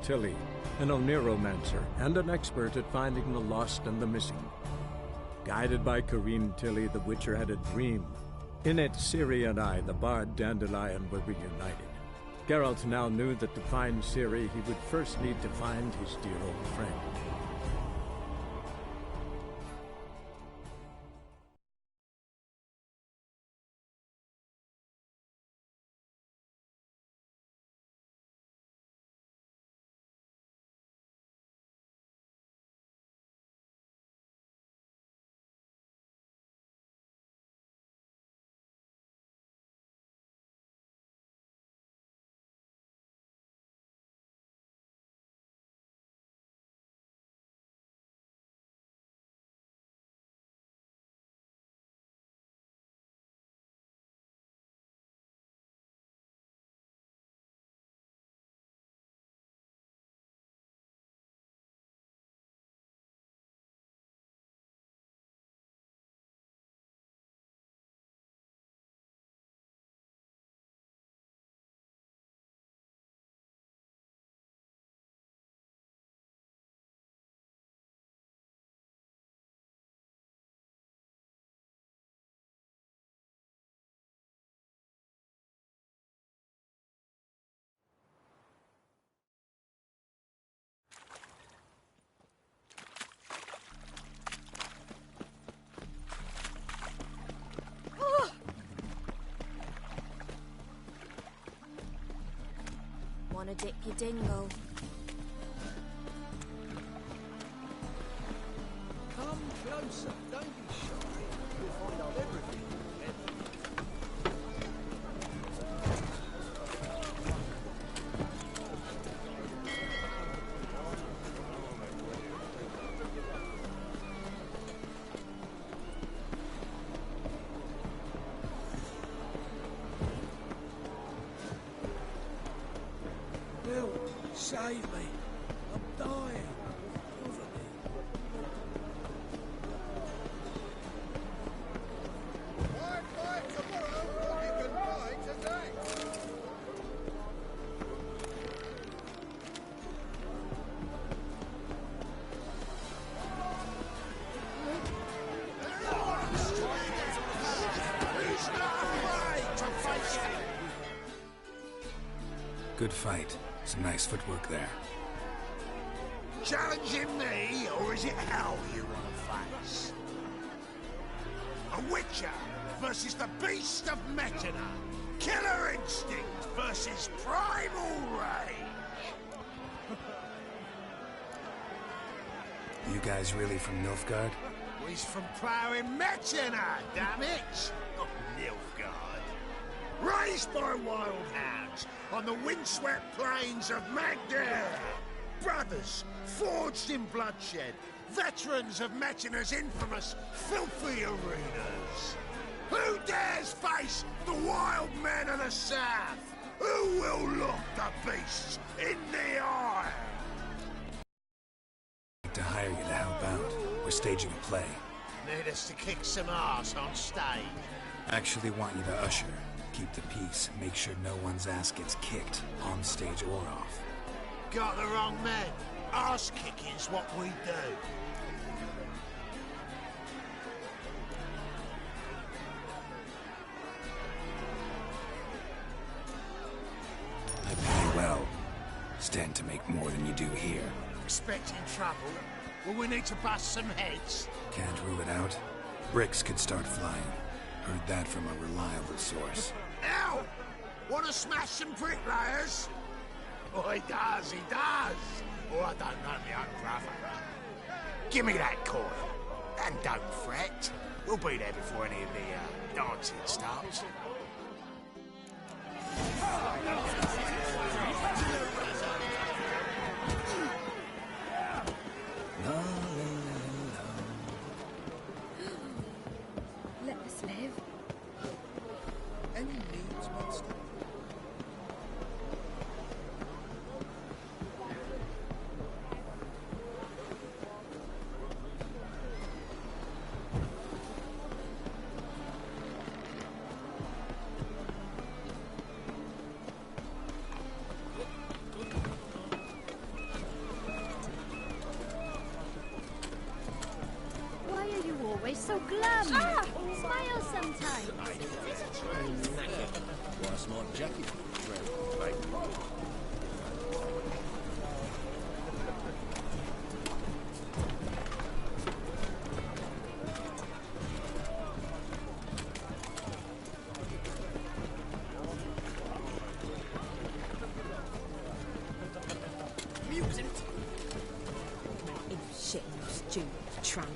Tilly, an oneromancer and an expert at finding the lost and the missing. Guided by Corrine Tilly, the Witcher had a dream. In it, Ciri and I, the bard Dandelion, were reunited. Geralt now knew that to find Ciri, he would first need to find his dear old friend. Wanna dip your dingle? Come closer, don't be shy. You'll find out everything. Save me. I'm dying. Cover me. Buy tomorrow what you can buy today. Good fight. Some nice footwork there. Challenging me, or is it hell you want to face? A Witcher versus the Beast of Metina. Killer instinct versus primal rage. You guys really from Nilfgaard? He's from ploughing Metina, damn it! Not Nilfgaard. Raised by wild hounds on the windswept plains of Magder. Brothers forged in bloodshed. Veterans of Metina's infamous filthy arenas. Who dares face the wild men of the south? Who will look the beasts in the eye? To hire you to help out. We're staging a play. Need us to kick some ass on stage. Actually want you to usher. Keep the peace. Make sure no one's ass gets kicked, on stage or off. Got the wrong man. Ass kicking's what we do. I pay well. Stand to make more than you do here. Expecting trouble? Will we need to bust some heads? Can't rule it out. Bricks could start flying. Heard that from a reliable source. Ow! Wanna smash some bricklayers? Oh, he does, he does! Oh, I don't know my own brother. Give me that coin. And don't fret. We'll be there before any of the, dancing starts. Let us live. Any needs, monster? so glum. Ah! Smile sometime. What a smart jacket. Right. You shit-nosed Jew, tramp.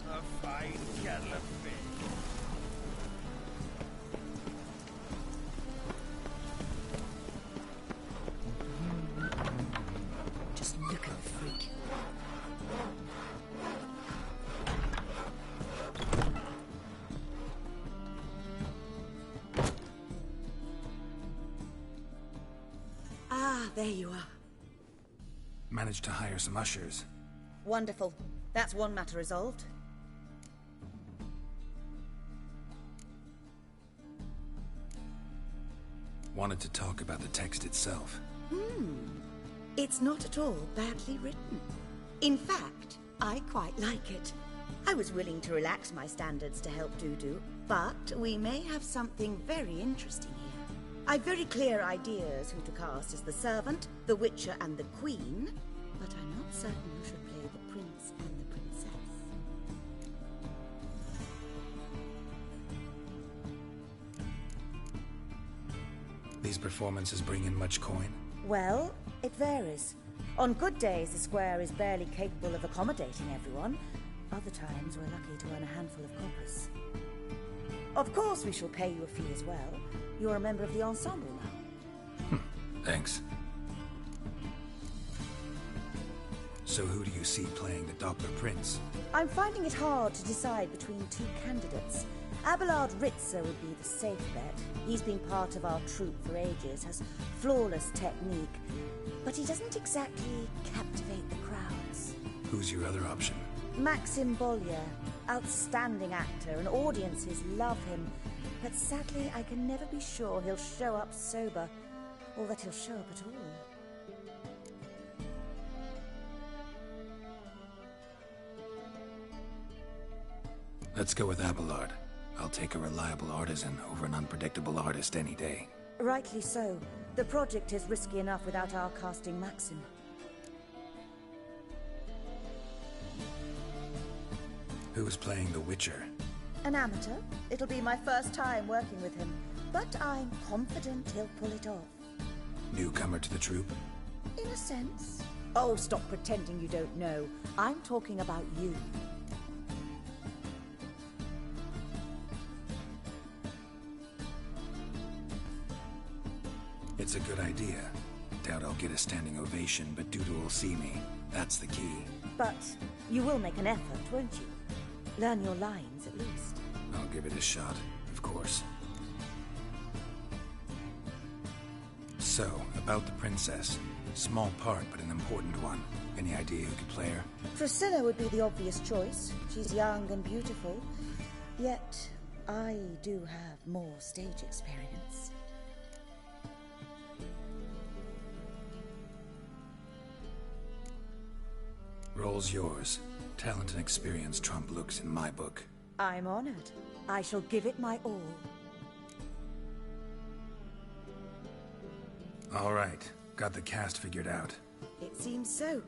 A fine kettle of fish. Just look at the freak. Ah, there you are. Managed to hire some ushers. Wonderful. That's one matter resolved. Wanted to talk about the text itself. It's not at all badly written. In fact, I quite like it. I was willing to relax my standards to help Dudu, but we may have something very interesting here. I've very clear ideas who to cast as the servant, the witcher, and the queen, but I'm not certain who should play the prince and the princess. These performances bring in much coin? Well, it varies. On good days, the square is barely capable of accommodating everyone. Other times, we're lucky to earn a handful of coppers. Of course, we shall pay you a fee as well. You're a member of the ensemble now. Thanks. So who do you see playing the Doppler Prince? I'm finding it hard to decide between two candidates. Abelard Ritzer would be the safe bet. He's been part of our troupe for ages, has flawless technique, but he doesn't exactly captivate the crowds. Who's your other option? Maxim Bollier, outstanding actor, and audiences love him. But sadly, I can never be sure he'll show up sober, or that he'll show up at all. Let's go with Abelard. I'll take a reliable artisan over an unpredictable artist any day. Rightly so. The project is risky enough without our casting Maxim. Who's playing the Witcher? An amateur. It'll be my first time working with him, but I'm confident he'll pull it off. Newcomer to the troupe? In a sense. Oh, stop pretending you don't know. I'm talking about you. It's a good idea. Doubt I'll get a standing ovation, but Dudu will see me. That's the key. But you will make an effort, won't you? Learn your lines, at least. I'll give it a shot, of course. So, about the princess. Small part, but an important one. Any idea who could play her? Priscilla would be the obvious choice. She's young and beautiful. Yet, I do have more stage experience. Role's yours. Talent and experience trump looks in my book. I'm honored. I shall give it my all. All right. Got the cast figured out. It seems so.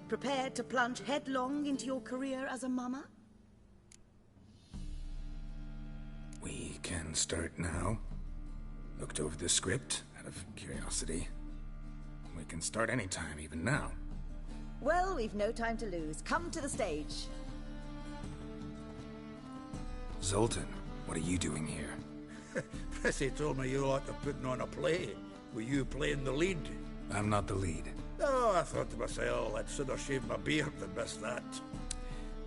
Prepared to plunge headlong into your career as a mama? We can start now. Looked over the script, out of curiosity. We can start anytime, even now. Well, we've no time to lose. Come to the stage. Zoltan, what are you doing here? Prissy told me you like to putting on a play. Were you playing the lead? I'm not the lead. Oh, I thought to myself, I'd sooner shave my beard than miss that.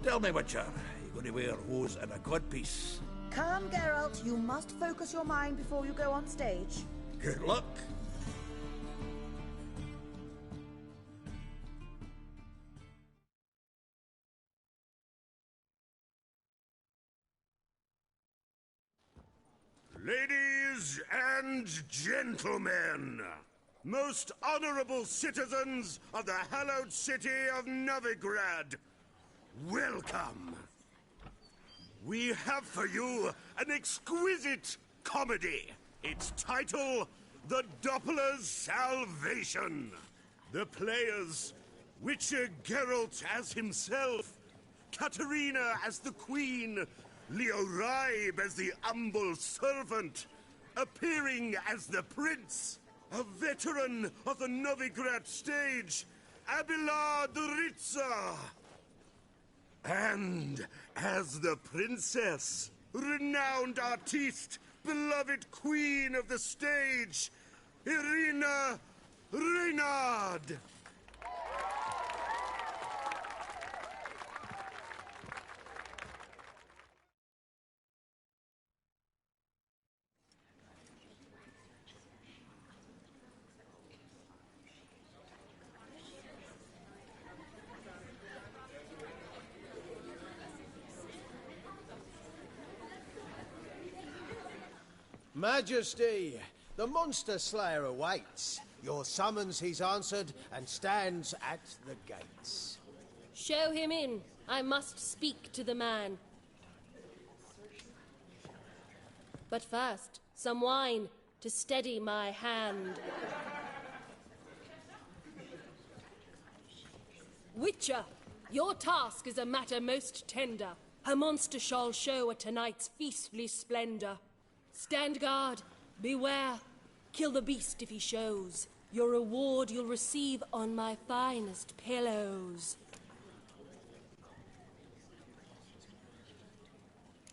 Tell me, Witcher, you going to wear hose and a codpiece? Calm, Geralt. You must focus your mind before you go on stage. Good luck. Ladies and gentlemen, most honorable citizens of the hallowed city of Novigrad, welcome. We have for you an exquisite comedy. Its title, The Doppler's Salvation. The players, Witcher Geralt as himself, Katarina as the Queen, Leo Raib as the humble servant, appearing as the Prince, a veteran of the Novigrad stage, Abelard Ritza. And as the Princess, renowned artiste, beloved Queen of the stage, Irina Reynard. Majesty, the monster slayer awaits. Your summons he's answered and stands at the gates. Show him in. I must speak to the man. But first, some wine to steady my hand. Witcher, your task is a matter most tender. A monster shall show at tonight's feastly splendor. Stand guard, beware, kill the beast if he shows. Your reward you'll receive on my finest pillows.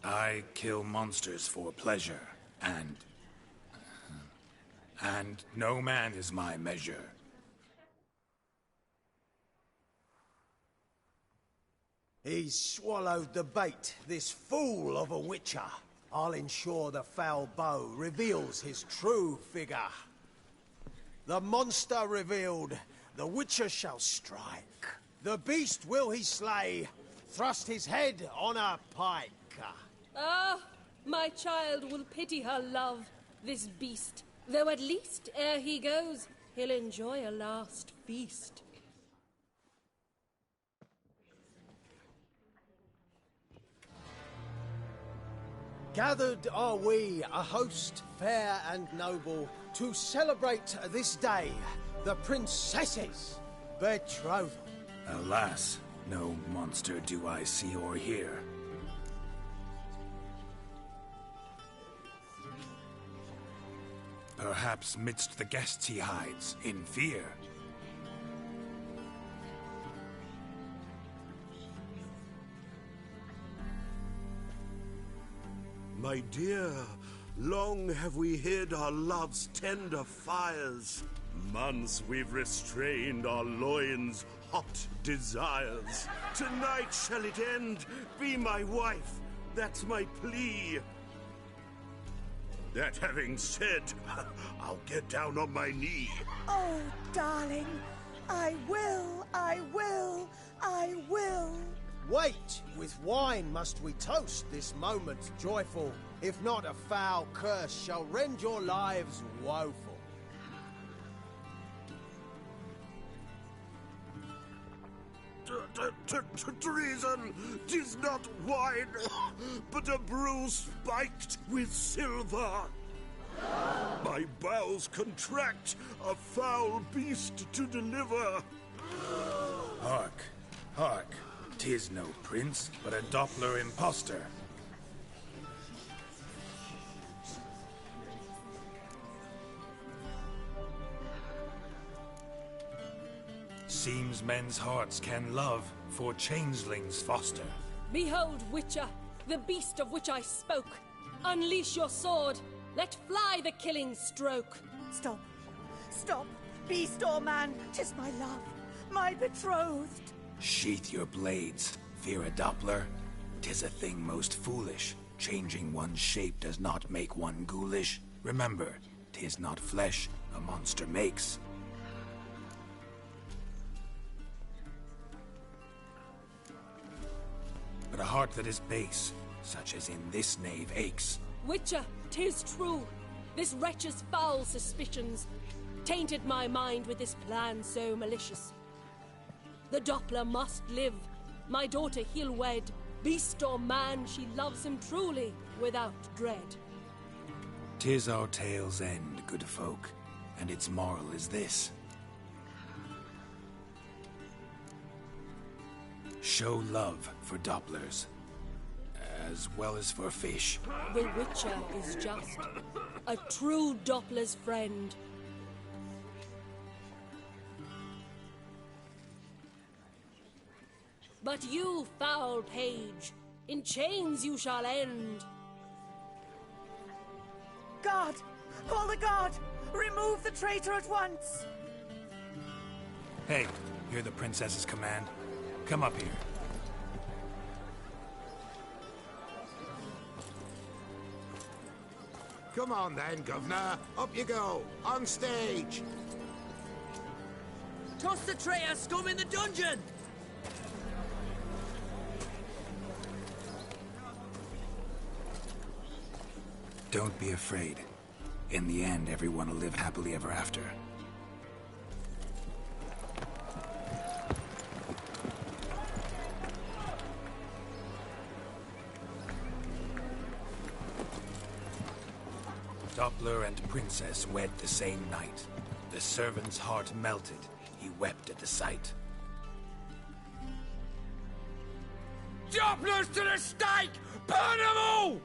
I kill monsters for pleasure, and no man is my measure. He's swallowed the bait, this fool of a witcher. I'll ensure the foul bow reveals his true figure. The monster revealed, the witcher shall strike. The beast will he slay, thrust his head on a pike. Ah, my child will pity her love, this beast. Though at least, ere he goes, he'll enjoy a last feast. Gathered are we, a host fair and noble, to celebrate this day, the princess's betrothal. Alas, no monster do I see or hear. Perhaps midst the guests he hides, in fear. My dear, long have we hid our love's tender fires. Months we've restrained our loins' hot desires. Tonight shall it end, be my wife, that's my plea. That having said, I'll get down on my knee. Oh, darling, I will, I will, I will. Wait, with wine must we toast this moment joyful. If not, a foul curse shall rend your lives woeful. Treason! 'Tis not wine, but a brew spiked with silver. My bowels contract, a foul beast to deliver. Hark, hark. 'Tis no prince, but a Doppler impostor. Seems men's hearts can love, for changelings foster. Behold, Witcher, the beast of which I spoke. Unleash your sword. Let fly the killing stroke. Stop, stop, beast or man, 'tis my love, my betrothed. Sheath your blades, fear a Doppler. 'Tis a thing most foolish. Changing one's shape does not make one ghoulish. Remember, 'tis not flesh a monster makes. But a heart that is base, such as in this knave aches. Witcher, 'tis true. This wretch's foul suspicions. tainted my mind with this plan so malicious. The Doppler must live. My daughter he'll wed. Beast or man, she loves him truly, without dread. 'Tis our tale's end, good folk, and its moral is this. Show love for Dopplers, as well as for fish. The Witcher is just a true Doppler's friend. But you, foul page, in chains you shall end. Guard! Call the guard! Remove the traitor at once! Hey, hear the princess's command? Come up here. Come on then, Governor. Up you go. On stage. Toss the traitor scum in the dungeon! Don't be afraid. In the end, everyone will live happily ever after. Doppler and Princess wed the same night. The servant's heart melted. He wept at the sight. Dopplers to the stake! Burn them all!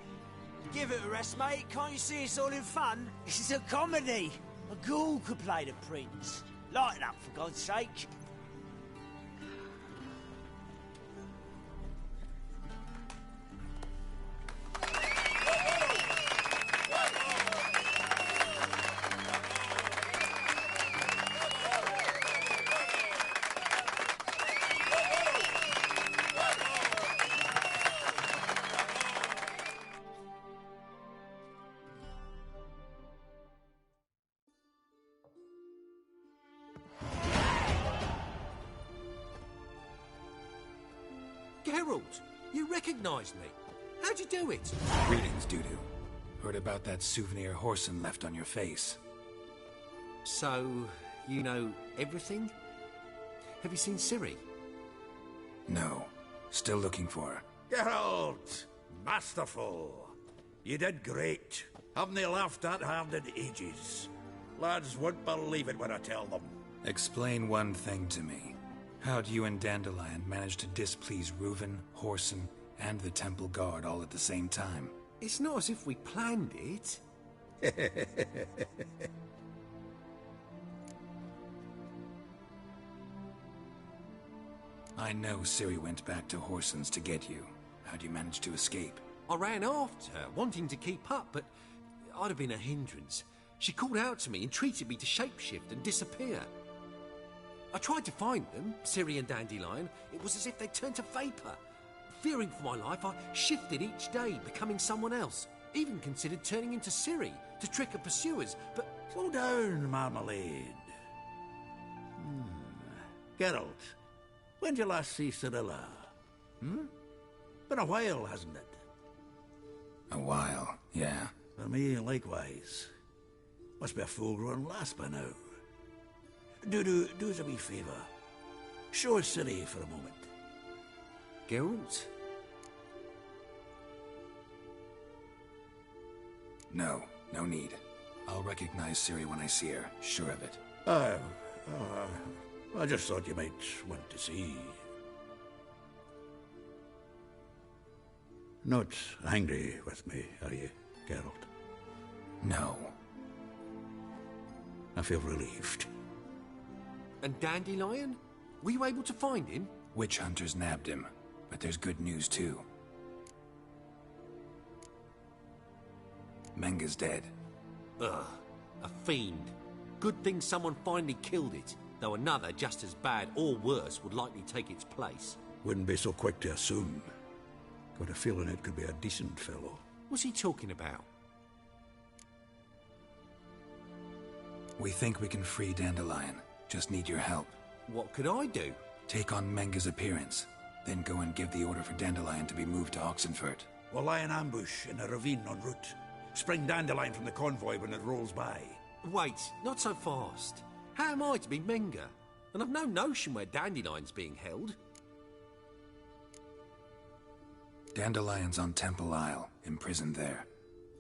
Give it a rest, mate. Can't you see it's all in fun? This is a comedy. A ghoul could play the prince. Lighten up, for God's sake. Geralt, you recognized me. How'd you do it? Greetings, Dudu. Heard about that souvenir Whoreson left on your face. So, you know everything? Have you seen Ciri? No. Still looking for her. Geralt! Masterful! You did great. Haven't they laughed that hard in ages? Lads won't believe it when I tell them. Explain one thing to me. How'd you and Dandelion manage to displease Reuven, Whoreson, and the Temple Guard all at the same time? It's not as if we planned it. I know Ciri went back to Whoreson's to get you. How'd you manage to escape? I ran after her, wanting to keep up, but I'd have been a hindrance. She called out to me, entreated me to shapeshift and disappear. I tried to find them, Ciri and Dandelion. It was as if they'd turned to vapor. Fearing for my life, I shifted each day, becoming someone else. Even considered turning into Ciri to trick her pursuers, but... Slow down, Marmalade. Geralt, when did you last see Cirilla? Been a while, hasn't it? A while, yeah. For me, likewise. Must be a full-grown lass by now. Do us a wee favour. Show us Ciri for a moment. Geralt? No need. I'll recognize Ciri when I see her, sure of it. I just thought you might want to see. Not angry with me, are you, Geralt? No. I feel relieved. And Dandelion? Were you able to find him? Witch hunters nabbed him, but there's good news too. Menga's dead. Ugh, a fiend. Good thing someone finally killed it, though another just as bad or worse would likely take its place. Wouldn't be so quick to assume. Got a feeling it could be a decent fellow. What's he talking about? We think we can free Dandelion. Just need your help. What could I do? Take on Menga's appearance, then go and give the order for Dandelion to be moved to Oxenfurt. We'll lie in ambush in a ravine en route. Spring Dandelion from the convoy when it rolls by. Wait, not so fast. How am I to be Menga? And I've no notion where Dandelion's being held. Dandelion's on Temple Isle, imprisoned there.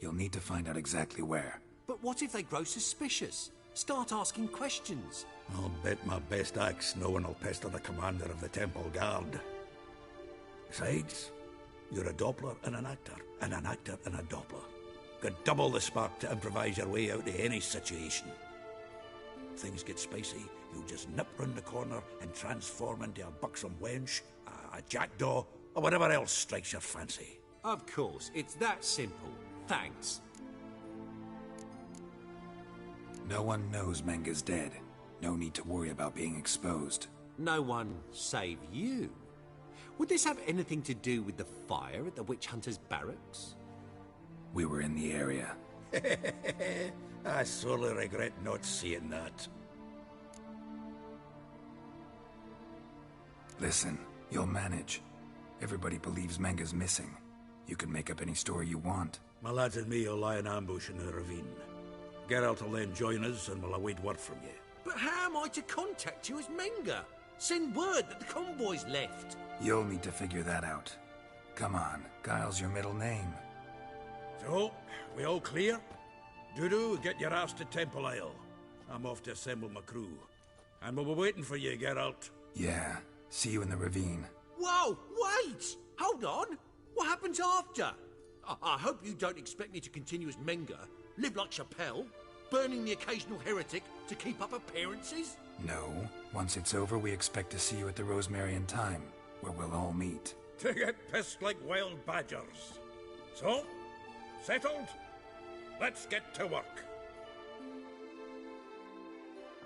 You'll need to find out exactly where. But what if they grow suspicious? Start asking questions? I'll bet my best axe no one will pester the commander of the Temple Guard. Besides, you're a Doppler and an actor and a Doppler. Got double the spark to improvise your way out of any situation. If things get spicy, you'll just nip round the corner and transform into a buxom wench, a jackdaw, or whatever else strikes your fancy. Of course, it's that simple. Thanks. No one knows Menga's dead. No need to worry about being exposed. No one save you. Would this have anything to do with the fire at the witch hunter's barracks? We were in the area. I sorely regret not seeing that. Listen, you'll manage. Everybody believes Menga's missing. You can make up any story you want. My lads and me will lie in ambush in the ravine. Geralt will then join us and we'll await word from you. But how am I to contact you as Menga? Send word that the convoy's left. You'll need to figure that out. Come on, Guile's your middle name. So, we all clear? Dudu, get your ass to Temple Isle. I'm off to assemble my crew. And we'll be waiting for you, Geralt. Yeah, see you in the ravine. Whoa, wait! Hold on! What happens after? I hope you don't expect me to continue as Menga, live like Chappelle, burning the occasional heretic to keep up appearances? No. Once it's over, we expect to see you at the Rosemary in Time, where we'll all meet. To get pissed like wild badgers. So, settled? Let's get to work.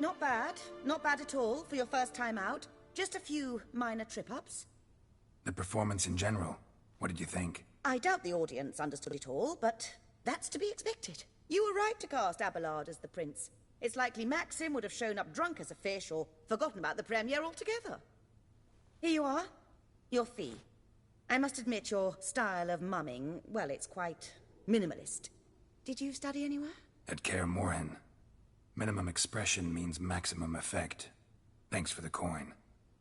Not bad. Not bad at all for your first time out. Just a few minor trip-ups. The performance in general, what did you think? I doubt the audience understood it all, but that's to be expected. You were right to cast Abelard as the prince. It's likely Maxim would have shown up drunk as a fish or forgotten about the premiere altogether. Here you are. Your fee. I must admit your style of mumming, well, it's quite minimalist. Did you study anywhere? At Kaer Morhen. Minimum expression means maximum effect. Thanks for the coin.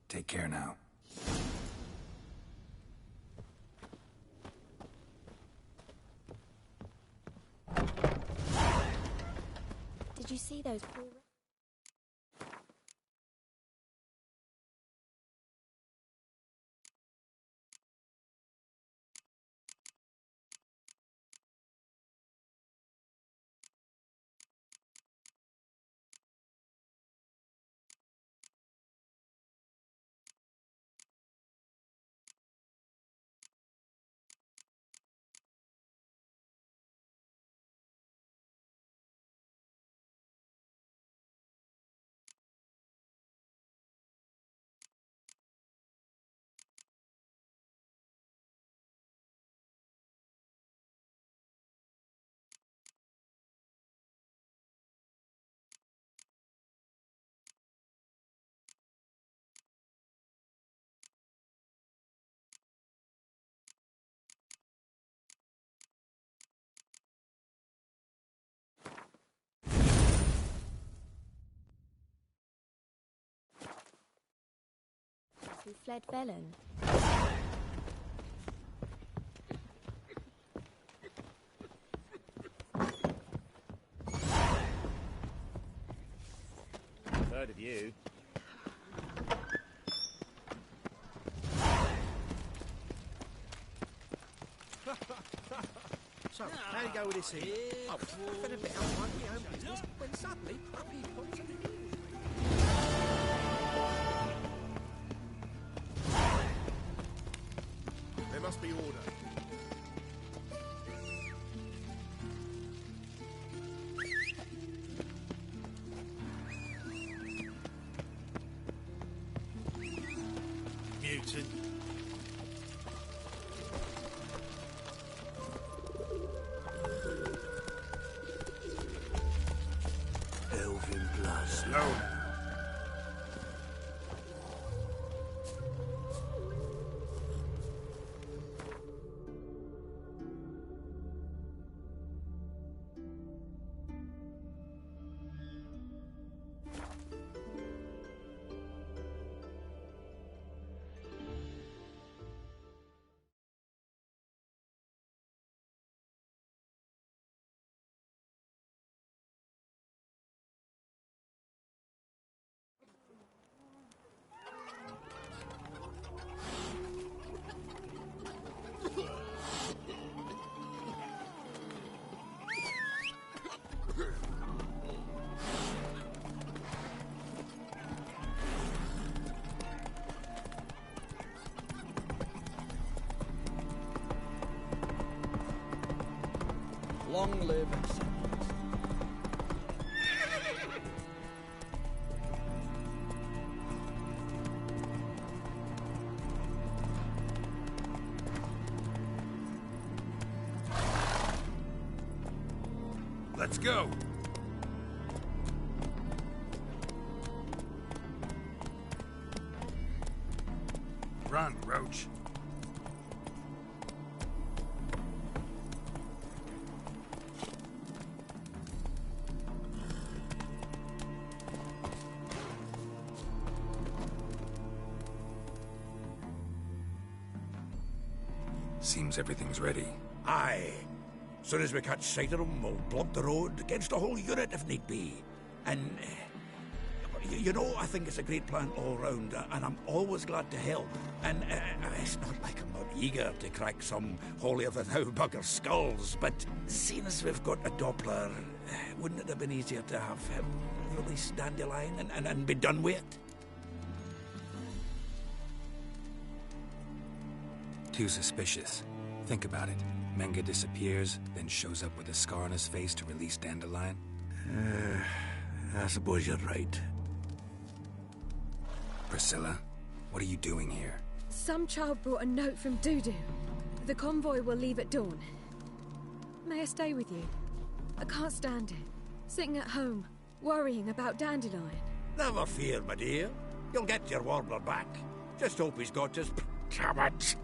Take care now. Did you see those poor... Who fled Velen? Heard of you. So, how do you go with this here? Oh, I've been a bit out of my own business when suddenly Puppy points at me. There must be order. Mutant. Elven blood. Slow. Long live acceptance. Let's go. Run, Roach. Seems everything's ready. Aye. Soon as we catch sight of them, we'll block the road against the whole unit if need be. And, you know, I think it's a great plan all round, and I'm always glad to help. And it's not like I'm not eager to crack some holier-than-thou bugger skulls, but seeing as we've got a Doppler, wouldn't it have been easier to have him release Dandelion and be done with it? Too suspicious. Think about it. Menga disappears, then shows up with a scar on his face to release Dandelion. I suppose you're right. Priscilla, what are you doing here? Some child brought a note from Dudu. The convoy will leave at dawn. May I stay with you? I can't stand it. Sitting at home, worrying about Dandelion. Never fear, my dear. You'll get your warbler back. Just hope he's got his... Damn it!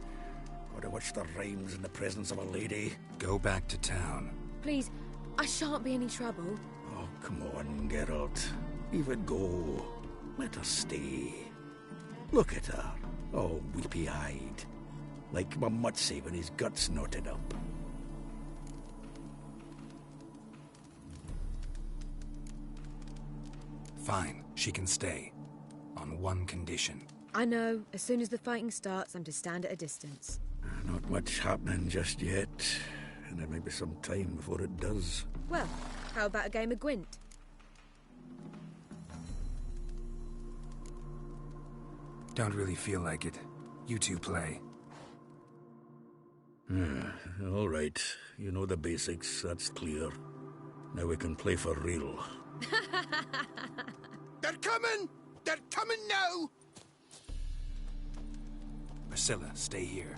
Gotta watch the rhymes in the presence of a lady. Go back to town. Please, I shan't be any trouble. Oh, come on, Geralt. Leave it go. Let her stay. Look at her, all weepy-eyed. Like my mutsy when his guts knotted up. Fine, she can stay. On one condition. I know, as soon as the fighting starts, I'm to stand at a distance. Not much happening just yet, and there may be some time before it does. Well, how about a game of Gwent? Don't really feel like it. You two play. All right. You know the basics, that's clear. Now we can play for real. They're coming! They're coming now! Priscilla, stay here.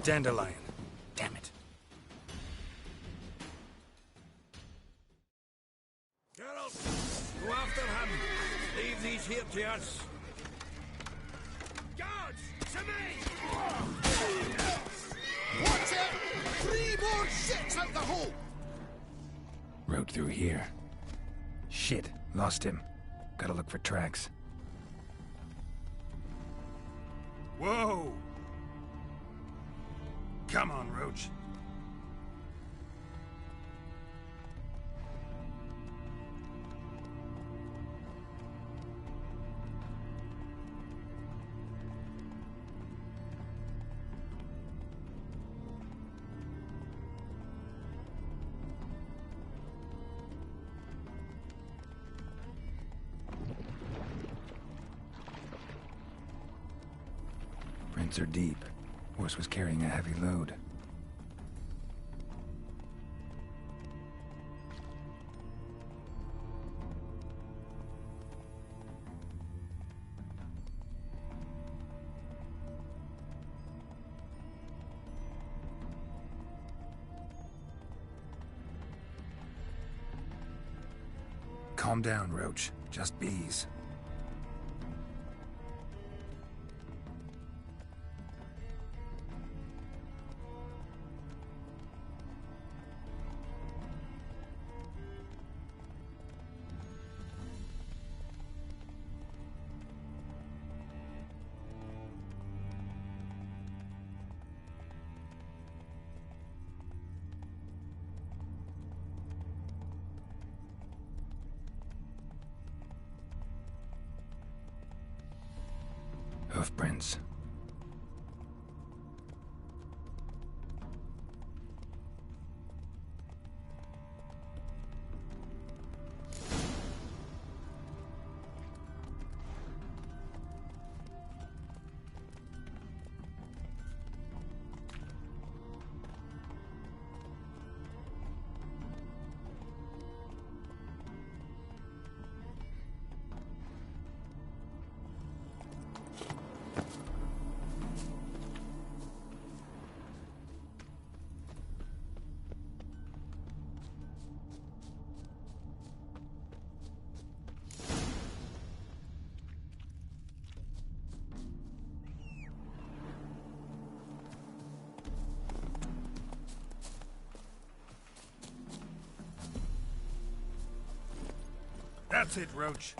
Dandelion. Damn it. Geralt, go after him. Leave these here to us. Guards, to me! Watch it! 3 more ships out the hole! Rode through here. Shit, lost him. Gotta look for tracks. Whoa! Come on, Roach. Prints are deep. Horse was carrying a heavy load. Calm down, Roach. Just bees. Hoofprints. That's it, Roach.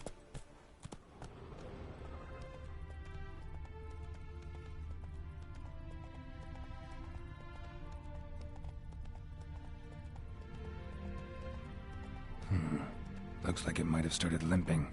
Looks like it might have started limping.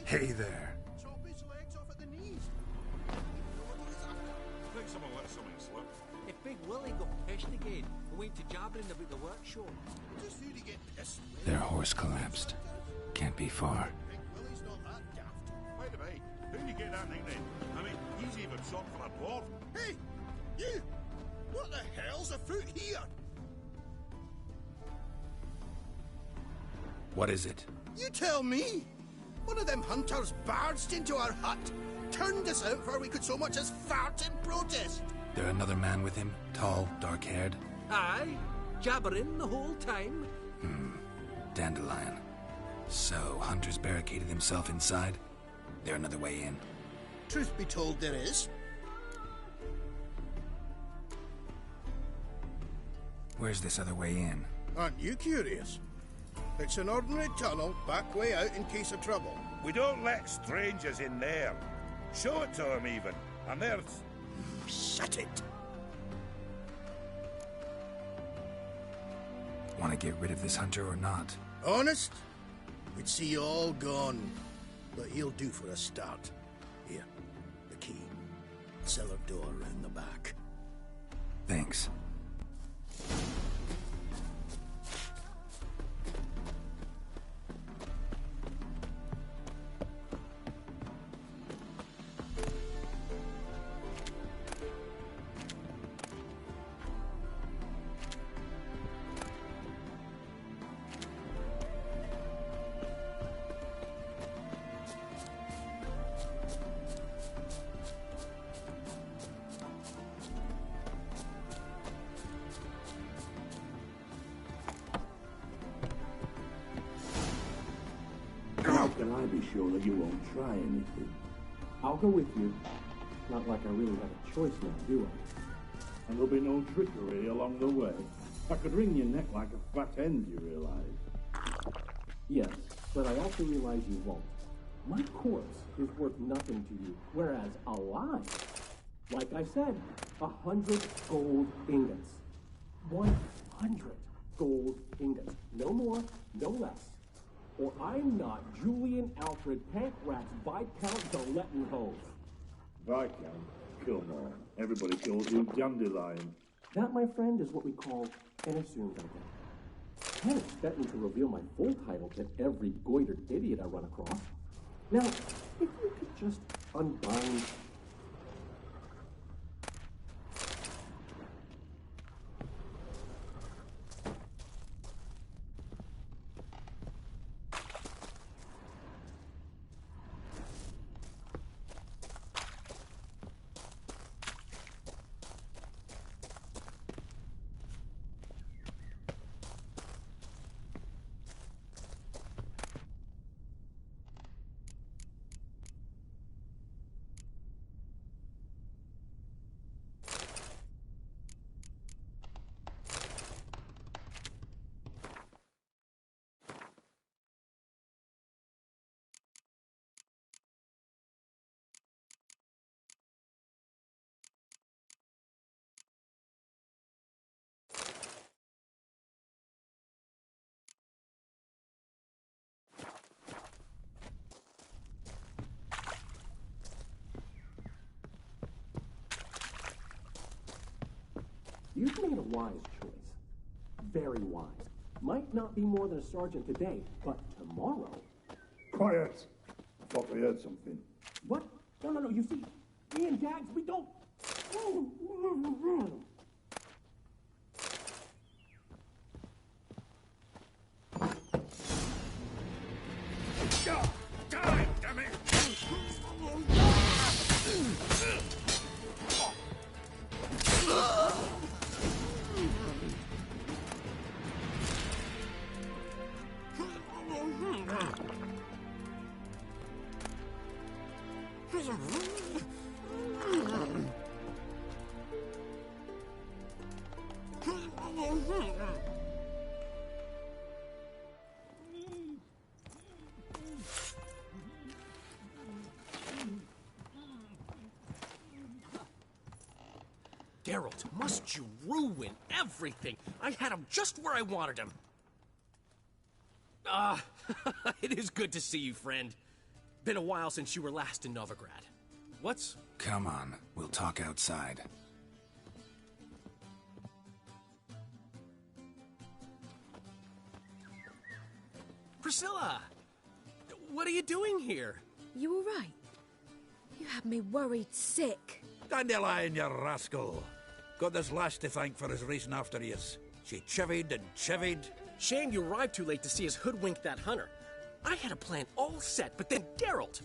Hey there. Chop his legs off at the knees. Think someone let something slip. If Big Willie got pissed again, we went to jabbering about the workshop. Just who to get pissed. Their horse collapsed. Can't be far. Big Willie's not that daft. By the way, who'd you get that thing then? I mean, he's even shot for a dwarf. Hey, you! What the hell's afoot here? What is it? You tell me! One of them hunters barged into our hut, turned us out before we could so much as fart in protest. There another man with him? Tall, dark-haired? Aye, jabbering the whole time. Dandelion. So, Hunter's barricaded himself inside? There another way in? Truth be told, there is. Where's this other way in? Aren't you curious? It's an ordinary tunnel, back way out in case of trouble. We don't let strangers in there. Show it to them even. And there's... Shut it! Want to get rid of this hunter or not? Honest? We'd see you all gone. But he'll do for a start. Here, the key. Cellar door round the back. Thanks. How can I be sure that you won't try anything? I'll go with you. Not like I really have a choice now, do I? And there'll be no trickery along the way. I could wring your neck like a fat hen, you realize? Yes, but I also realize you won't. My corpse is worth nothing to you, whereas alive, like I said, 100 gold ingots. 100 gold ingots. No more, no less. Or I'm not Julian Alfred Pancratz Viscount Delettenhove. Viscount? Come on. Everybody calls you Dandelion. That, my friend, is what we call an assumed identity. Can't expect me to reveal my full title to every goitered idiot I run across. Now, if you could just unbind... You've made a wise choice. Very wise. Might not be more than a sergeant today, but tomorrow... Quiet! I thought I heard something. What? No, you see, me and Dags, we don't... Die, damn it! Geralt, must you ruin everything? I had him just where I wanted him. It is good to see you, friend. Been a while since you were last in Novigrad. What's... Come on, we'll talk outside. Priscilla! What are you doing here? You all right? You had me worried sick. Dandelion, you rascal. Got this lass to thank for his racing after yous. She chivied and chivied. Shame you arrived too late to see us hoodwink that hunter. I had a plan all set, but then Geralt...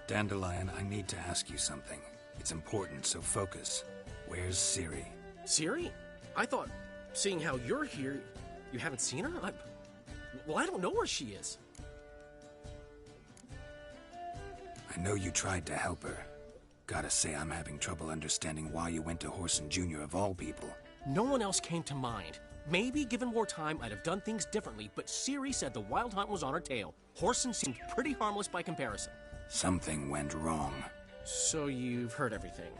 Dandelion, I need to ask you something. It's important, so focus. Where's Ciri? Ciri? I thought, seeing how you're here, you haven't seen her? Well, I don't know where she is. I know you tried to help her. Gotta say, I'm having trouble understanding why you went to Whoreson Jr. of all people. No one else came to mind. Maybe, given more time, I'd have done things differently, but Ciri said the Wild Hunt was on her tail. Whoreson seemed pretty harmless by comparison. Something went wrong. So you've heard everything.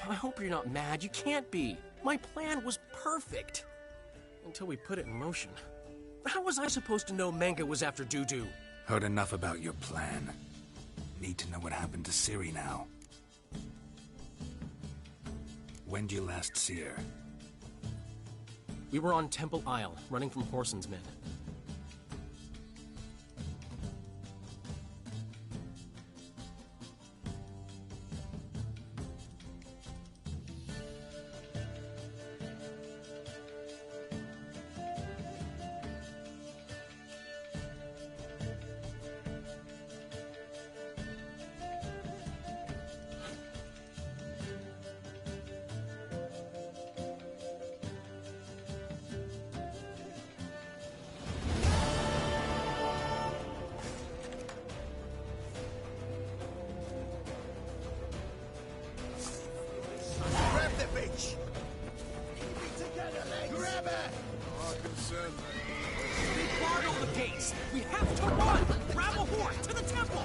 I hope you're not mad. You can't be. My plan was perfect. Until we put it in motion. How was I supposed to know Manga was after Dudu? Heard enough about your plan. Need to know what happened to Ciri now. When'd you last see her? We were on Temple Isle, running from Whoreson's men. We have to run! Grab a horse to the temple!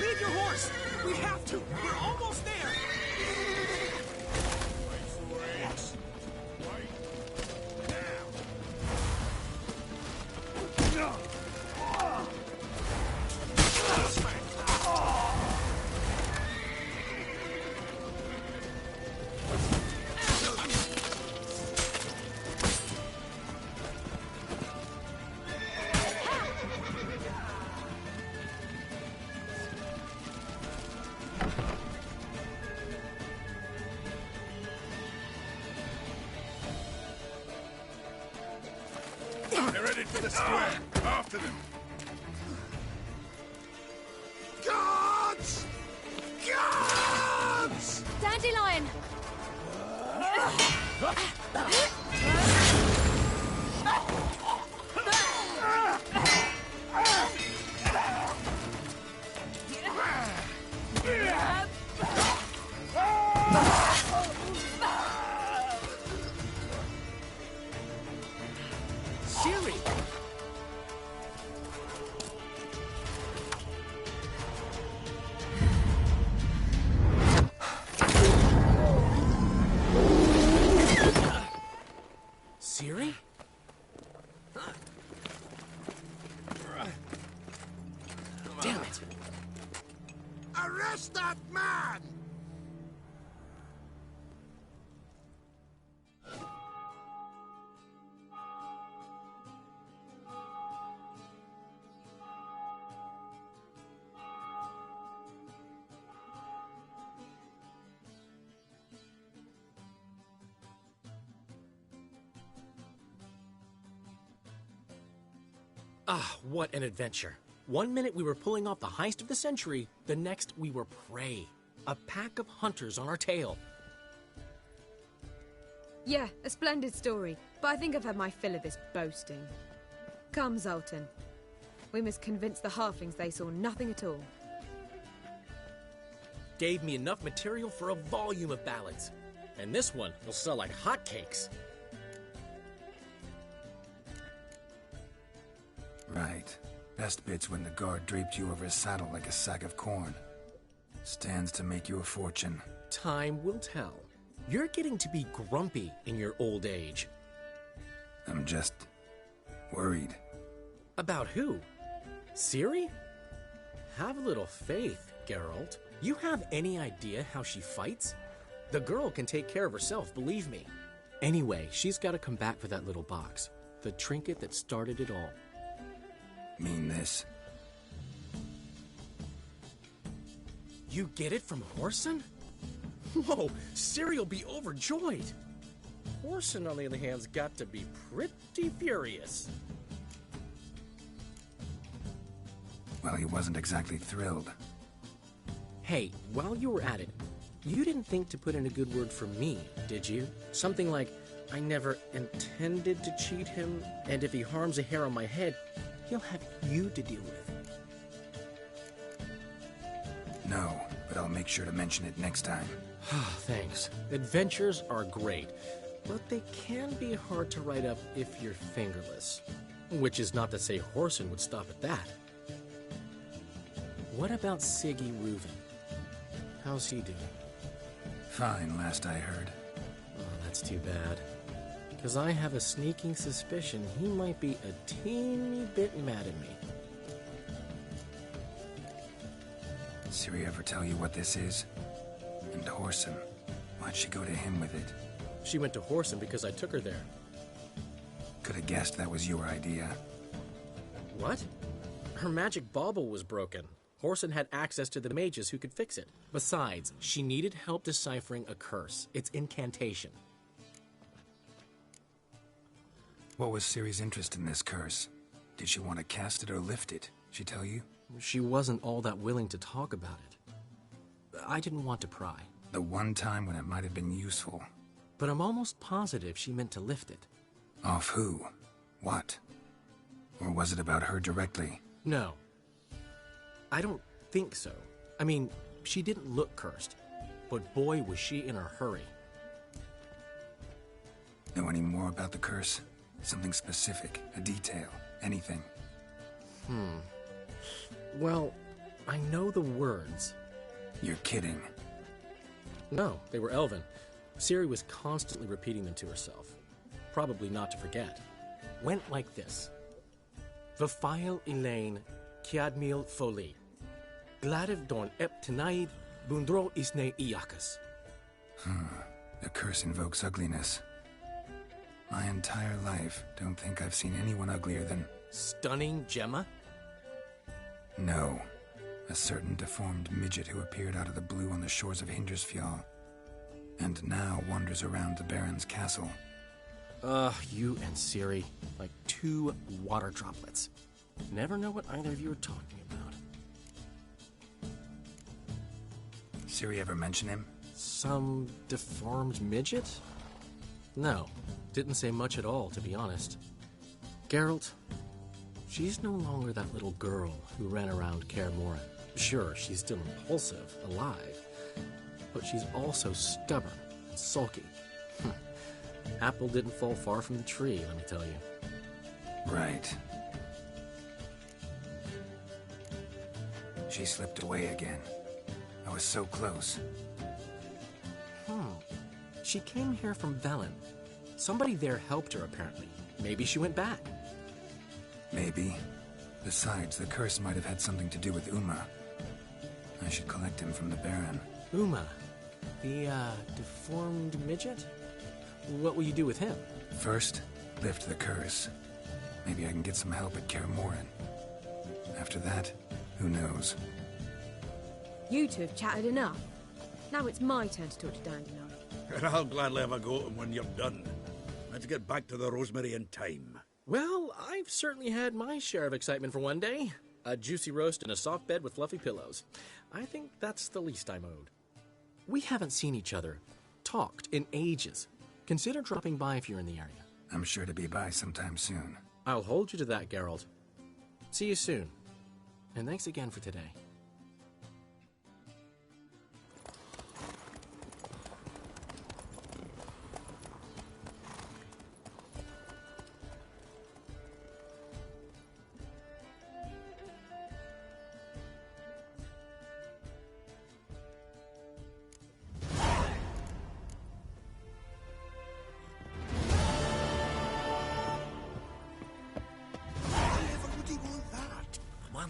Leave your horse! We have to! We're almost there! They're headed for the square. After them. again! Siri! Siri? Damn it! Arrest that man! Ah, what an adventure. One minute we were pulling off the heist of the century, the next we were prey. A pack of hunters on our tail. Yeah, a splendid story, but I think I've had my fill of this boasting. Come, Zoltan. We must convince the halflings they saw nothing at all. Gave me enough material for a volume of ballads. And this one will sell like hotcakes. Right. Best bit's when the guard draped you over his saddle like a sack of corn. Stands to make you a fortune. Time will tell. You're getting to be grumpy in your old age. I'm just worried. About who? Ciri? Have a little faith, Geralt. You have any idea how she fights? The girl can take care of herself, believe me. Anyway, she's got to come back for that little box. The trinket that started it all. Mean this? You get it from Whoreson? Whoa, Ciri'll be overjoyed. Whoreson, on the other hand, has got to be pretty furious. Well, he wasn't exactly thrilled. Hey, while you were at it, you didn't think to put in a good word for me, did you? Something like, I never intended to cheat him, and if he harms a hair on my head, he'll have you to deal with. No, but I'll make sure to mention it next time. Thanks. Adventures are great, but they can be hard to write up if you're fingerless. Which is not to say Whoreson would stop at that. What about Siggy Reuven? How's he doing? Fine, last I heard. Oh, that's too bad. Because I have a sneaking suspicion he might be a teeny bit mad at me. Ciri ever tell you what this is? And Whoreson, why'd she go to him with it? She went to Whoreson because I took her there. Could have guessed that was your idea. What? Her magic bauble was broken. Whoreson had access to the mages who could fix it. Besides, she needed help deciphering a curse. Its incantation. What was Ciri's interest in this curse? Did she want to cast it or lift it? She tell you? She wasn't all that willing to talk about it. I didn't want to pry. The one time when it might have been useful. But I'm almost positive she meant to lift it. Off who? What? Or was it about her directly? No. I don't think so. I mean, she didn't look cursed. But boy, was she in a hurry. Know any more about the curse? Something specific, a detail, anything? Well, I know the words. You're kidding. No, they were Elven. Ciri was constantly repeating them to herself. Probably not to forget. Went like this. Vafile Elaine, Kiadmil Foli. Gladiv Dorn Ep Tenaid, Bundro Isne Iakas. The curse invokes ugliness. My entire life, don't think I've seen anyone uglier than... Stunning Gemma? No. A certain deformed midget who appeared out of the blue on the shores of Hindersfjall. And now wanders around the Baron's castle. You and Ciri, like two water droplets. Never know what either of you are talking about. Ciri ever mention him? Some deformed midget? No, didn't say much at all, to be honest. Geralt, she's no longer that little girl who ran around Kaer Morhen. Sure, she's still impulsive, alive, but she's also stubborn and sulky. Apple didn't fall far from the tree, let me tell you. Right. She slipped away again. I was so close. She came here from Velen. Somebody there helped her, apparently. Maybe she went back. Maybe. Besides, the curse might have had something to do with Uma. I should collect him from the Baron. Uma, the, deformed midget? What will you do with him? First, lift the curse. Maybe I can get some help at Kaer Morhen. After that, who knows? You two have chatted enough. Now it's my turn to talk to Dandelion. And I'll gladly have a go at him when you're done. Let's get back to the Rosemary in time. Well, I've certainly had my share of excitement for one day. A juicy roast and a soft bed with fluffy pillows. I think that's the least I'm owed. We haven't seen each other, talked in ages. Consider dropping by if you're in the area. I'm sure to be by sometime soon. I'll hold you to that, Geralt. See you soon. And thanks again for today.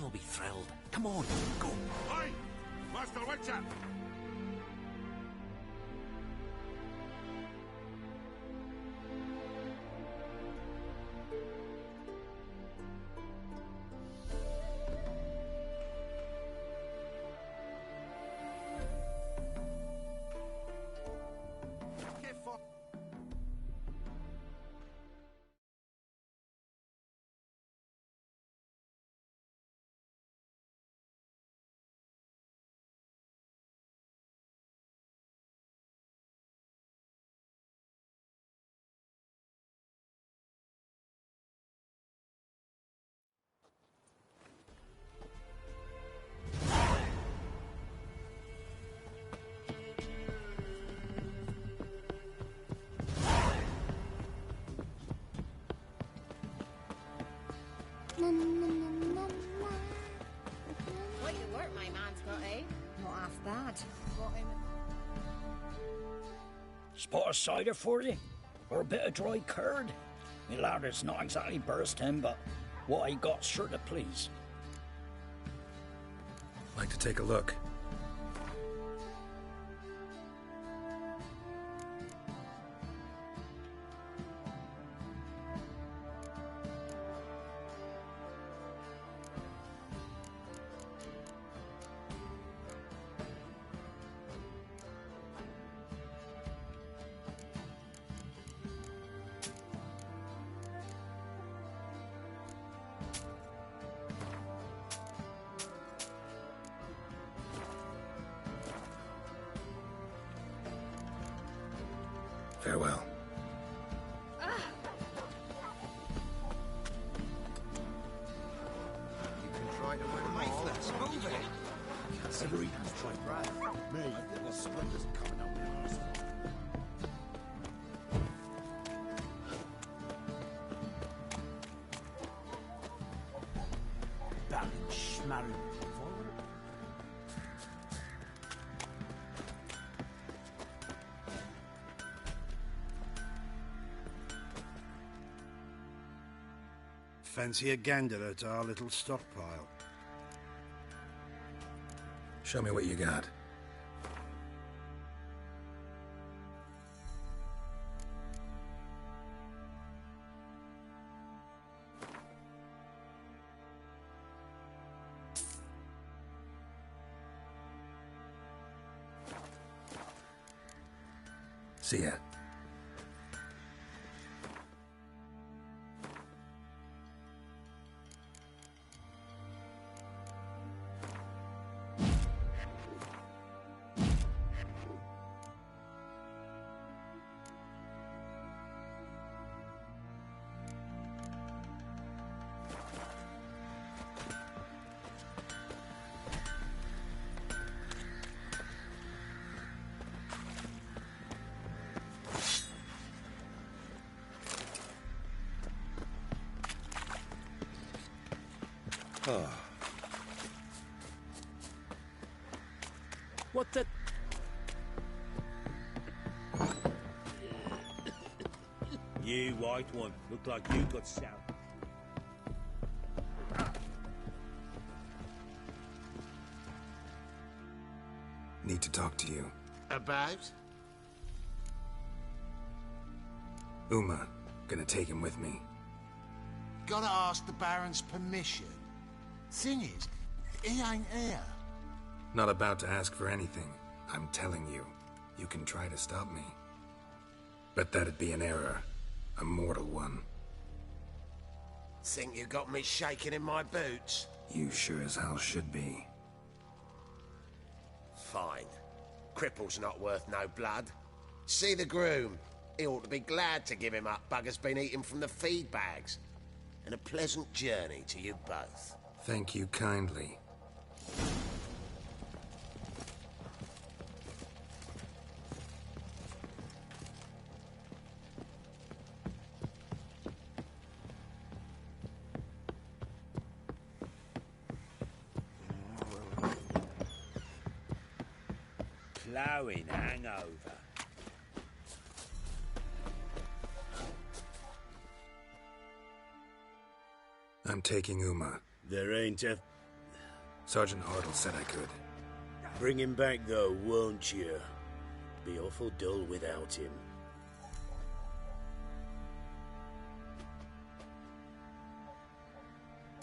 Will be thrilled. Come on, go. Oi! Master Witcher! Quite the work my man's got, eh? Not half bad. Spot a cider for you? Or a bit of dry curd? Me lad, it's not exactly bursting, but what I got's sure to please. Like to take a look. Farewell. You can try to win Maithless, move it! Severina's tried breath. Me, the splinter's coming up my arse. Ballin' schmarrin'. Fancy a gander at our little stockpile? Show me what you got. See ya. Oh. What the... You white one. Look like you got sour. Need to talk to you. About? Uma. Gonna take him with me. Gotta ask the Baron's permission. Thing is, he ain't here. Not about to ask for anything. I'm telling you. You can try to stop me. But that'd be an error. A mortal one. Think you got me shaking in my boots? You sure as hell should be. Fine. Cripple's not worth no blood. See the groom. He ought to be glad to give him up. Bugger's been eating from the feed bags. And a pleasant journey to you both. Thank you kindly. Ploughing hangover. I'm taking Uma. There ain't a... Sergeant Hartle said I could. Bring him back, though, won't you? Be awful dull without him.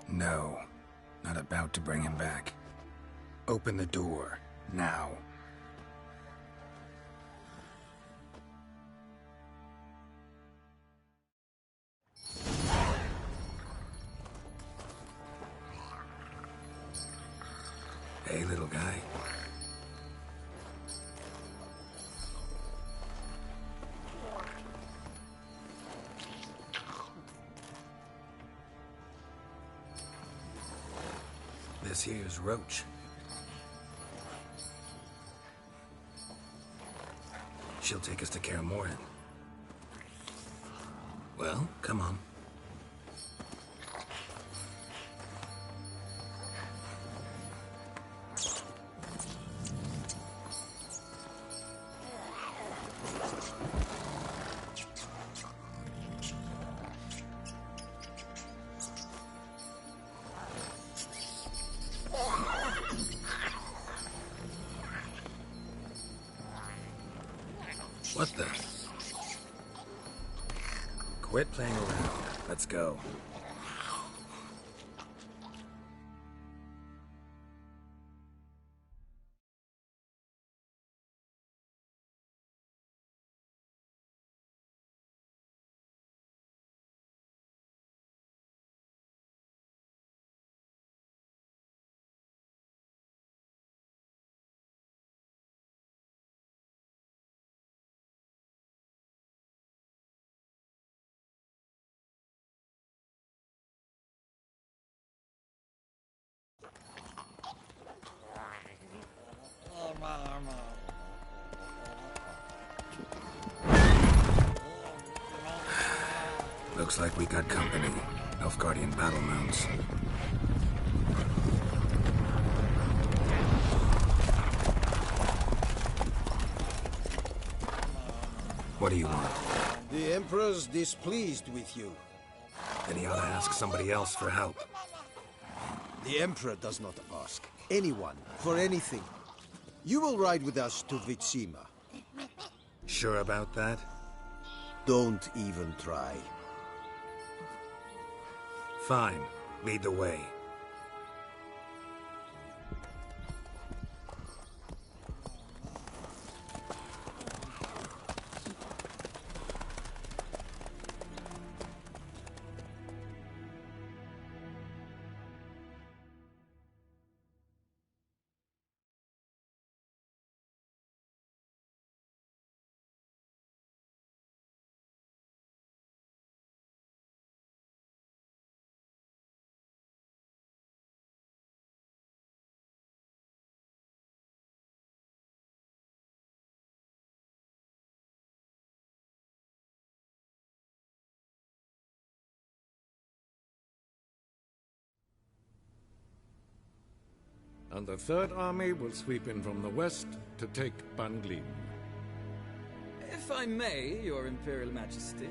No. Not about to bring him back. Open the door. Now. Hey, little guy. This here's Roach. She'll take us to Kaer Morhen. Well, come on. What the? Quit playing around. Let's go. Looks like we got company. Nilfgaardian battle mounts. What do you want? The Emperor's displeased with you. Then he ought to ask somebody else for help. The Emperor does not ask anyone for anything. You will ride with us to Vitsima. Sure about that? Don't even try. Fine. Lead the way. and the Third Army will sweep in from the west to take Banglin. If I may, Your Imperial Majesty,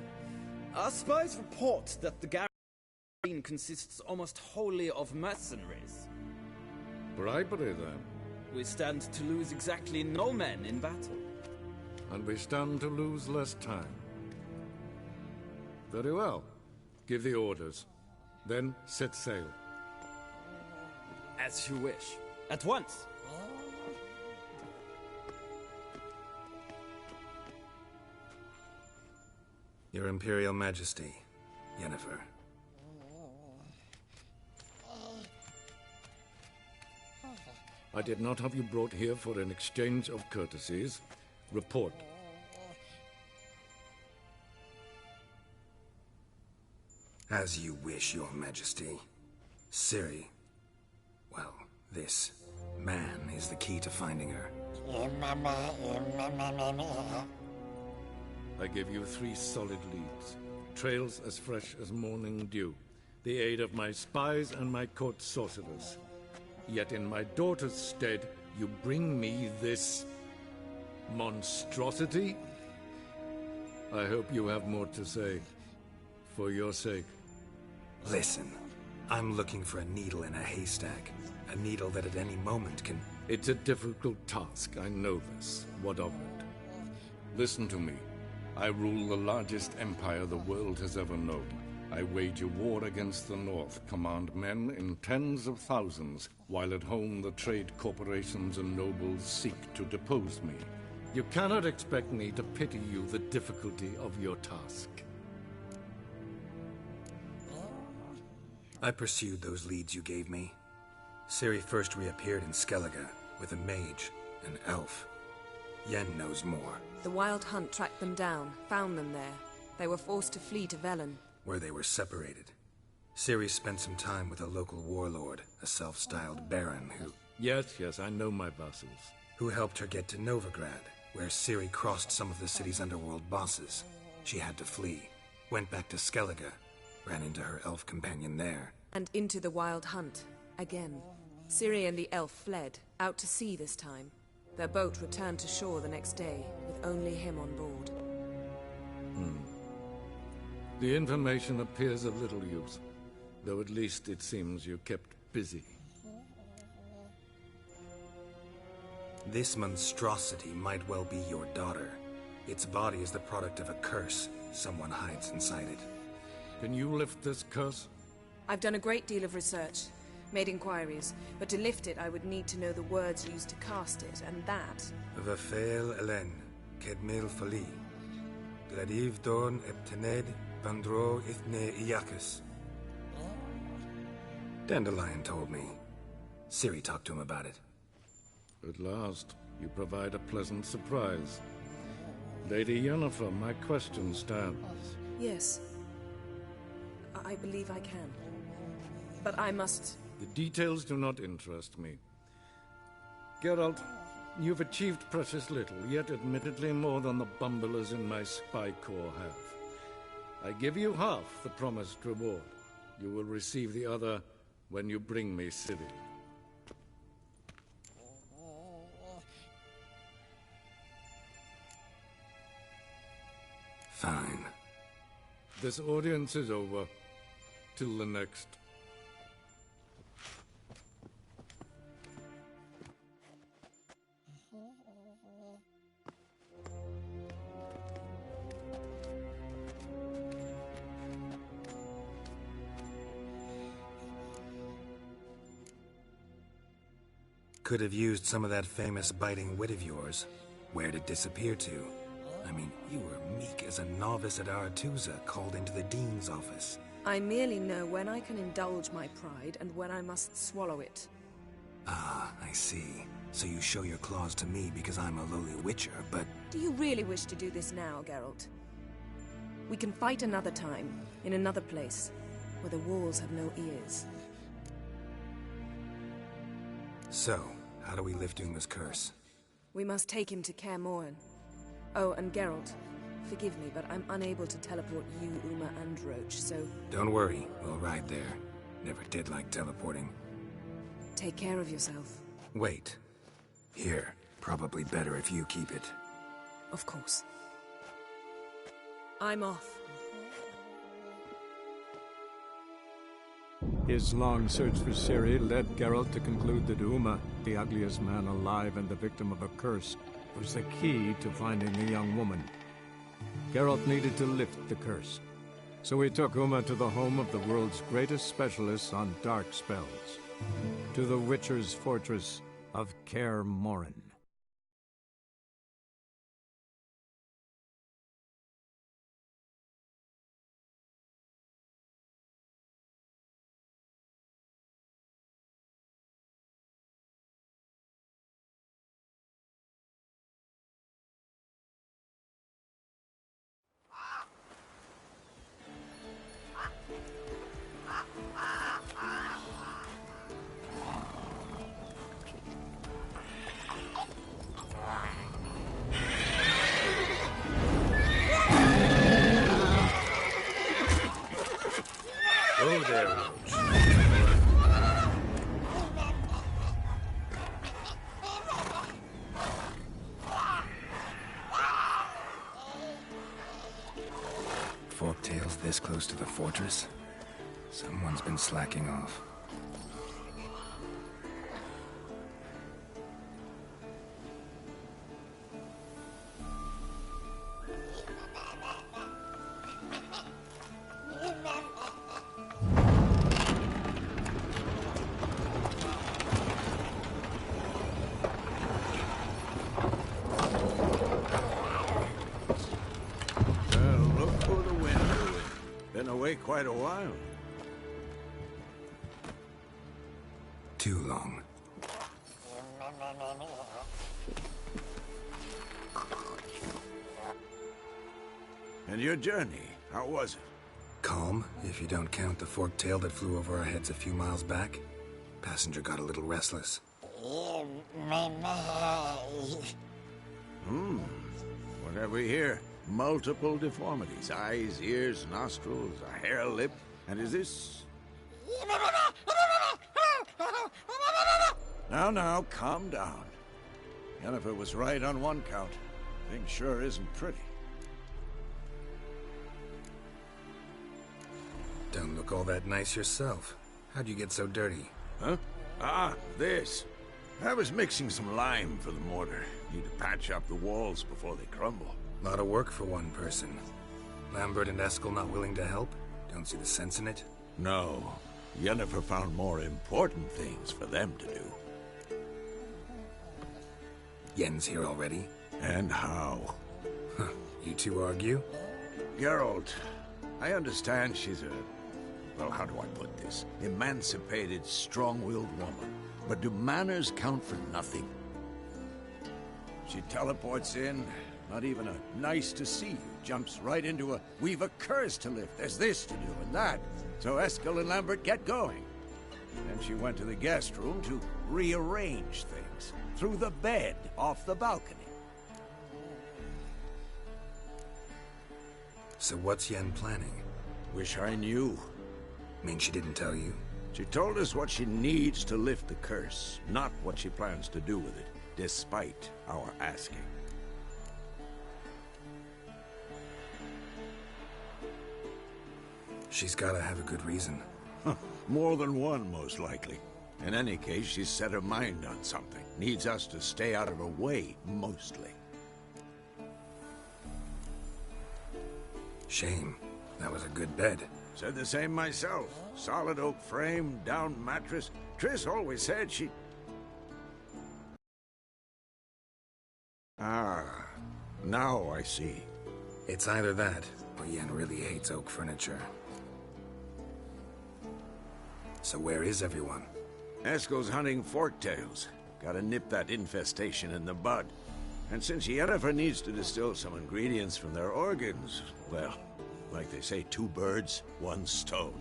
our spies report that the garrison consists almost wholly of mercenaries. Bribery, then. We stand to lose exactly no men in battle. And we stand to lose less time. Very well. Give the orders. Then set sail. As you wish. At once. Your Imperial Majesty, Yennefer. I did not have you brought here for an exchange of courtesies. Report. As you wish, Your Majesty. Ciri, well, this man is the key to finding her. I give you 3 solid leads. Trails as fresh as morning dew. The aid of my spies and my court sorcerers. Yet in my daughter's stead, you bring me this monstrosity? I hope you have more to say. For your sake. Listen, I'm looking for a needle in a haystack. A needle that at any moment can... It's a difficult task, I know this. What of it? Listen to me. I rule the largest empire the world has ever known. I wage a war against the North, command men in tens of thousands, while at home the trade corporations and nobles seek to depose me. You cannot expect me to pity you the difficulty of your task. I pursued those leads you gave me. Ciri first reappeared in Skellige with a mage, an elf. Yen knows more. The Wild Hunt tracked them down, found them there. They were forced to flee to Velen, where they were separated. Ciri spent some time with a local warlord, a self-styled baron who... Yes, I know my vassals. Who helped her get to Novigrad, where Ciri crossed some of the city's underworld bosses. She had to flee, went back to Skellige, ran into her elf companion there. And into the Wild Hunt, again. Ciri and the elf fled, out to sea this time. Their boat returned to shore the next day, with only him on board. The information appears of little use, though at least it seems you kept busy. This monstrosity might well be your daughter. Its body is the product of a curse someone hides inside it. Can you lift this curse? I've done a great deal of research, made inquiries, but to lift it I would need to know the words used to cast it, and that... Vafel Elen, Kedmil Fali, Gladiv Dorn Eptened, Bandro Ithne Iacus. Dandelion told me. Ciri talked to him about it. At last, you provide a pleasant surprise. Lady Yennefer, my question stands. Yes. I believe I can. But I must... The details do not interest me. Geralt, you've achieved precious little, yet admittedly more than the bumblers in my spy corps have. I give you half the promised reward. You will receive the other when you bring me Ciri. Fine. This audience is over. Till the next. Could have used some of that famous biting wit of yours. Where'd it disappear to? I mean, you were meek as a novice at Aretuza called into the Dean's office. I merely know when I can indulge my pride and when I must swallow it. Ah, I see. So you show your claws to me because I'm a lowly witcher, but... Do you really wish to do this now, Geralt? We can fight another time, in another place, where the walls have no ears. So, how do we lift Uma's curse? We must take him to Kaer Morhen. Oh, and Geralt, forgive me, but I'm unable to teleport you, Uma, and Roach, so... Don't worry, we'll ride there. Never did like teleporting. Take care of yourself. Wait. Here. Probably better if you keep it. Of course. I'm off. His long search for Ciri led Geralt to conclude that Uma, the ugliest man alive and the victim of a curse, was the key to finding the young woman. Geralt needed to lift the curse, so he took Uma to the home of the world's greatest specialists on dark spells, to the Witcher's fortress of Kaer Morhen. Oh, there, Roach. Forktail's this close to the fortress? Someone's been slacking off. Quite a while. Too long. And your journey, how was it? Calm, if you don't count the forktail that flew over our heads a few miles back. Passenger got a little restless. What have we here? Multiple deformities. Eyes, ears, nostrils, a hair lip. And is this... Now, calm down. Yennefer was right on one count. Thing sure isn't pretty. Don't look all that nice yourself. How'd you get so dirty? Huh? Ah, this. I was mixing some lime for the mortar. Need to patch up the walls before they crumble. Lot of work for one person. Lambert and Eskel not willing to help? Don't see the sense in it? No. Yennefer found more important things for them to do. Yen's here already? And how? Huh. You two argue? Geralt, I understand she's a... well, how do I put this? Emancipated, strong-willed woman. But do manners count for nothing? She teleports in... Not even a nice to see you. Jumps right into a, we've a curse to lift. There's this to do and that. So Eskel and Lambert get going. Then she went to the guest room to rearrange things. Through the bed, off the balcony. So what's Yen planning? Wish I knew. Mean she didn't tell you? She told us what she needs to lift the curse, not what she plans to do with it, despite our asking. She's gotta have a good reason. More than one, most likely. In any case, she's set her mind on something. Needs us to stay out of her way, mostly. Shame. That was a good bed. Said the same myself. Solid oak frame, down mattress. Triss always said she... Ah, now I see. It's either that, or Yen really hates oak furniture. So where is everyone? Eskel's hunting forktails. Gotta nip that infestation in the bud. And since Yennefer needs to distill some ingredients from their organs, well, like they say, 2 birds, 1 stone.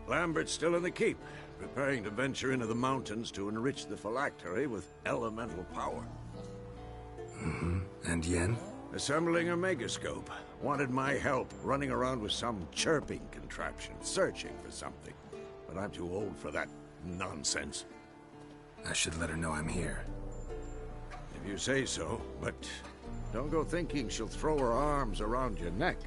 Lambert's still in the keep, preparing to venture into the mountains to enrich the phylactery with elemental power. Mm-hmm. And Yen? Assembling a megascope. Wanted my help running around with some chirping contraption, searching for something. But I'm too old for that nonsense. I should let her know I'm here. If you say so, but don't go thinking she'll throw her arms around your neck.